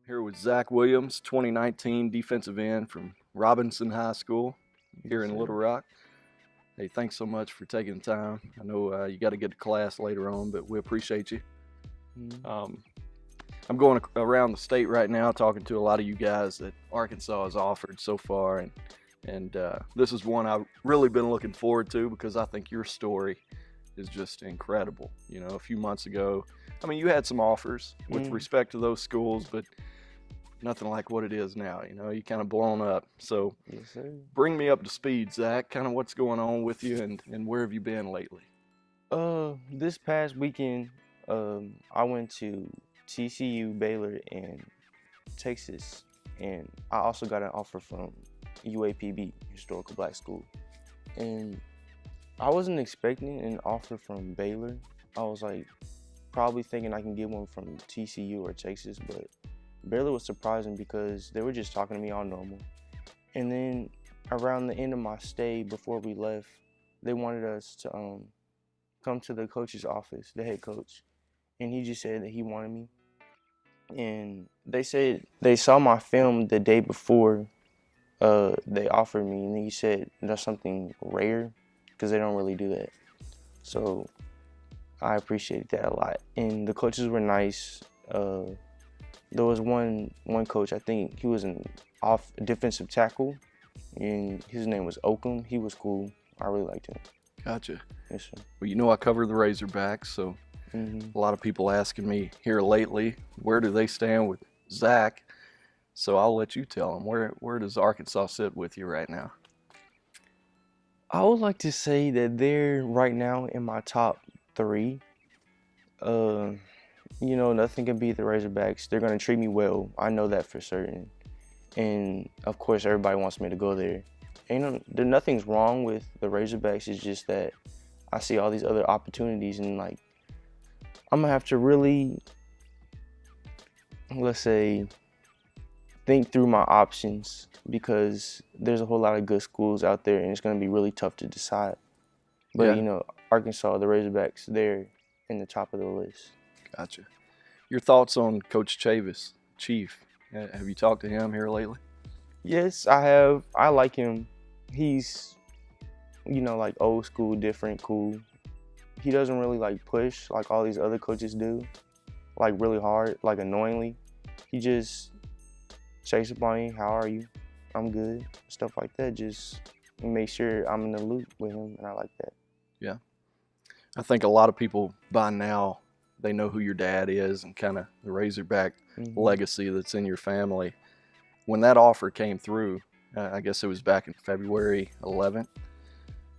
Here with Zach Williams, 2019 defensive end from Robinson High School here Yes, in sir. Little Rock. Hey, thanks so much for taking the time. I know you got to get to class later on, but we appreciate you. Mhm. I'm going around the state right now talking to a lot of you guys that Arkansas has offered so far, and this is one I've really been looking forward to because I think your story is just incredible. You know, a few months ago, I mean, you had some offers with Mm. respect to those schools, but nothing like what it is now. You know, you kind of blown up. So Yes, sir. bring me up to speed, Zach. Kind of what's going on with you, and where have you been lately? This past weekend, I went to TCU, Baylor, and Texas, and I also got an offer from UAPB, Historical Black School, and I wasn't expecting an offer from Baylor. I was like probably thinking I can get one from TCU or Texas, but Baylor was surprising because they were just talking to me all normal. And then around the end of my stay, before we left, they wanted us to come to the coach's office, the head coach, and he just said that he wanted me. And they said they saw my film the day before they offered me, and he said that's something rare because they don't really do that. So I appreciated that a lot. And the coaches were nice. There was one coach, I think he was an off defensive tackle, and his name was Oakham. He was cool. I really liked him. Gotcha. Yes, sir. Well, you know I cover the Razorbacks, so Mm-hmm. a lot of people asking me here lately, where do they stand with Zach? So I'll let you tell them. Where does Arkansas sit with you right now? I would like to say that they're right now in my top three. Uh, nothing can beat the Razorbacks. They're gonna treat me well. I know that for certain. And of course, everybody wants me to go there. And nothing's wrong with the Razorbacks. It's just that I see all these other opportunities, and like I'm gonna have to really, let's say, think through my options because there's a whole lot of good schools out there, and it's gonna be really tough to decide. But Yeah. Arkansas, the Razorbacks, they're in the top of the list. Gotcha. Your thoughts on Coach Chavis, Chief? Have you talked to him here lately? Yes, I have. I like him. He's, like old school, different, cool. He doesn't really like push like all these other coaches do, like really hard, like annoyingly. He just checks up on you. How are you? I'm good. Stuff like that. Just make sure I'm in the loop with him, and I like that. Yeah. I think a lot of people by now they know who your dad is and kind of the Razorback Hmm. legacy that's in your family. When that offer came through, I guess it was back in February 11th.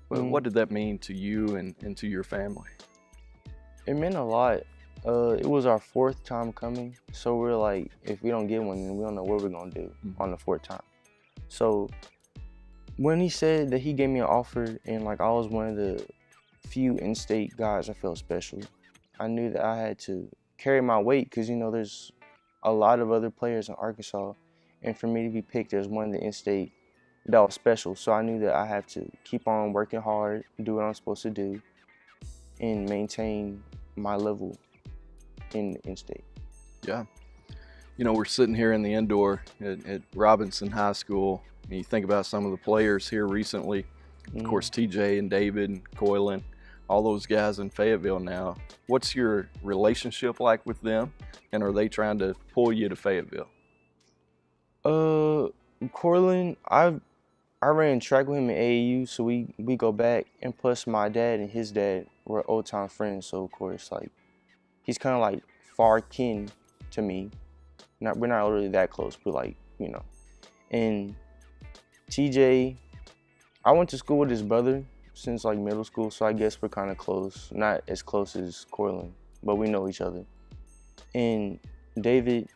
But Hmm. what did that mean to you and to your family? It meant a lot. It was our fourth time coming, so we're like, if we don't get one, then we don't know what we're gonna do on the fourth time. So when he said that he gave me an offer, and like I was one of the few in-state guys, I felt special. I knew that I had to carry my weight because there's a lot of other players in Arkansas, and for me to be picked as one of the in-state, that was special. So I knew that I had to keep on working hard, do what I'm supposed to do, and maintain my level in in-state. Yeah. You know, we're sitting here in the indoor at Robinson High School, and you think about some of the players here recently. Of course, TJ and David and Coylan, all those guys in Fayetteville now. What's your relationship like with them, and are they trying to pull you to Fayetteville? Uh, Corlin, I ran track with him in AAU, so we go back, and plus my dad and his dad were old time friends, so of course like he's kind of like far kin to me. We're not really that close, but like And TJ, I went to school with his brother since like middle school, so I guess we're kind of close. Not as close as Corlin, but we know each other. And David,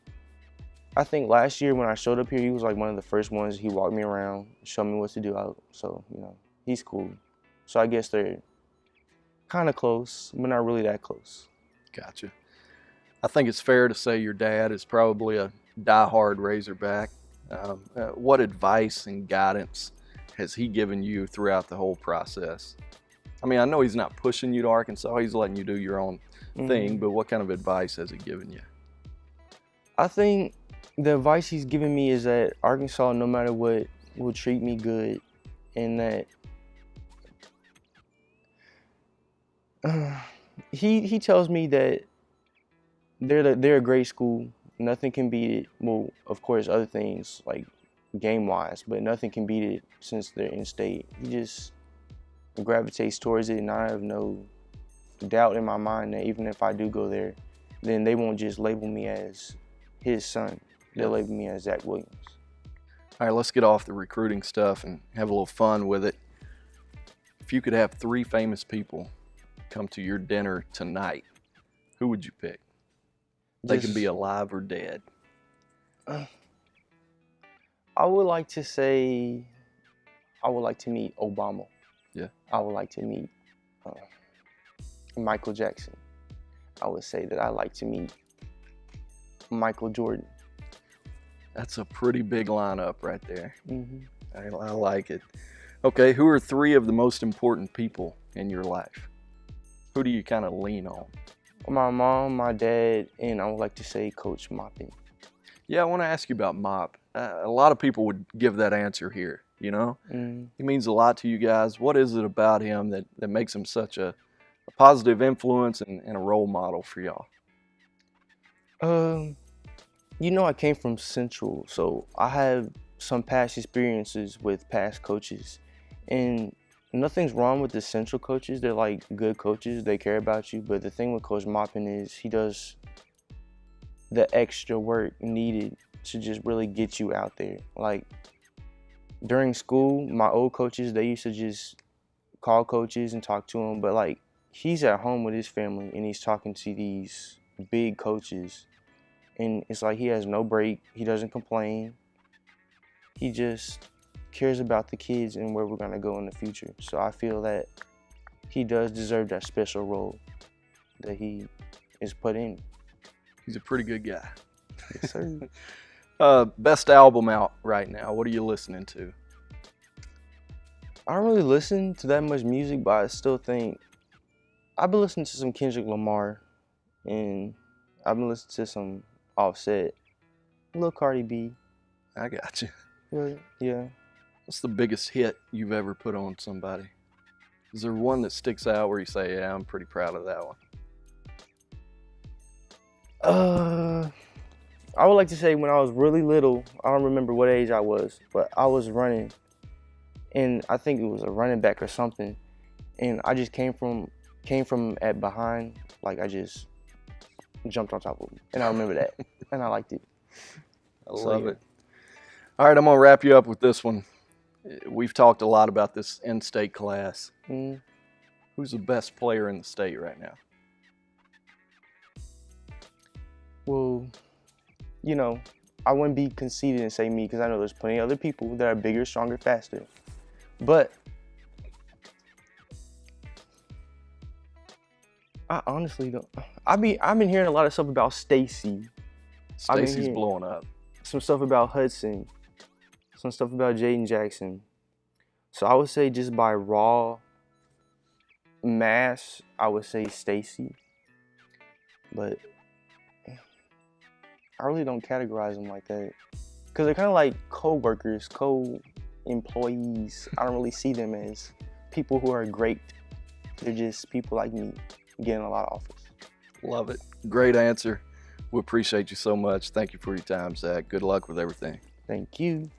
I think last year when I showed up here, he was like one of the first ones. He walked me around, showed me what to do out. So, he's cool. So I guess they're kind of close, but not really that close. Gotcha. I think it's fair to say your dad is probably a diehard Razorback. What advice and guidance has he given you throughout the whole process? I mean, I know he's not pushing you to Arkansas, he's letting you do your own thing, but what kind of advice has he given you? I think, The advice he's giving me is that Arkansas, no matter what, will treat me good, and that he tells me that they're a great school. Nothing can beat it. Well, of course, other things like game-wise, but nothing can beat it since they're in state. He just gravitates towards it, and I have no doubt in my mind that even if I do go there, then they won't just label me as his son. They'll label me as Zach Williams. All right, let's get off the recruiting stuff and have a little fun with it. If you could have 3 famous people come to your dinner tonight, who would you pick? They can be alive or dead. I would like to say, I would like to meet Obama. Yeah. I would like to meet Michael Jackson. I would say that I like to meet Michael Jordan. That's a pretty big lineup right there. Mm-hmm. I like it. Okay, who are 3 of the most important people in your life? Who do you kind of lean on? My mom, my dad, and I would like to say Coach Moppin. Yeah, I want to ask you about Mop. A lot of people would give that answer here, you know? Mm-hmm. He means a lot to you guys. What is it about him that makes him such a positive influence and a role model for y'all? You know, I came from Central, so I have some past experiences with past coaches, and nothing's wrong with the Central coaches. They're like good coaches. They care about you. But the thing with Coach Moppin is he does the extra work needed to just really get you out there. Like during school, my old coaches, they used to just call coaches and talk to them. But like he's at home with his family and he's talking to these big coaches. And it's like he has no break. He doesn't complain. He just cares about the kids and where we're going to go in the future. So I feel that he does deserve that special role that he is put in. He's a pretty good guy. Yes, sir. Best album out right now. What are you listening to? I don't really listen to that much music, but I still think I've been listening to some Kendrick Lamar, and I've been listening to some Offset, a little Cardi B. I got you. Yeah. What's the biggest hit you've ever put on somebody? Is there one that sticks out where you say, yeah, I'm pretty proud of that one? I would like to say when I was really little, I don't remember what age I was, but I was running, and I think it was a running back or something, and I just came from at behind, like I just jumped on top of him, and I remember that, and I liked it. I love it. All right, I'm gonna wrap you up with this one. We've talked a lot about this in-state class. Who's the best player in the state right now? Well, you know, I wouldn't be conceited and say me because I know there's plenty of other people that are bigger, stronger, faster. But I honestly don't. I've been hearing a lot of stuff about Stacy. Stacy's blowing up. Some stuff about Hudson. Some stuff about Jaden Jackson. So I would say just by raw mass, I would say Stacy. But I really don't categorize them like that. Because they're kind of like co-workers, co-employees. I don't really see them as people who are great. They're just people like me getting a lot of offers. Love it. Great answer. We appreciate you so much. Thank you for your time, Zach. Good luck with everything. Thank you.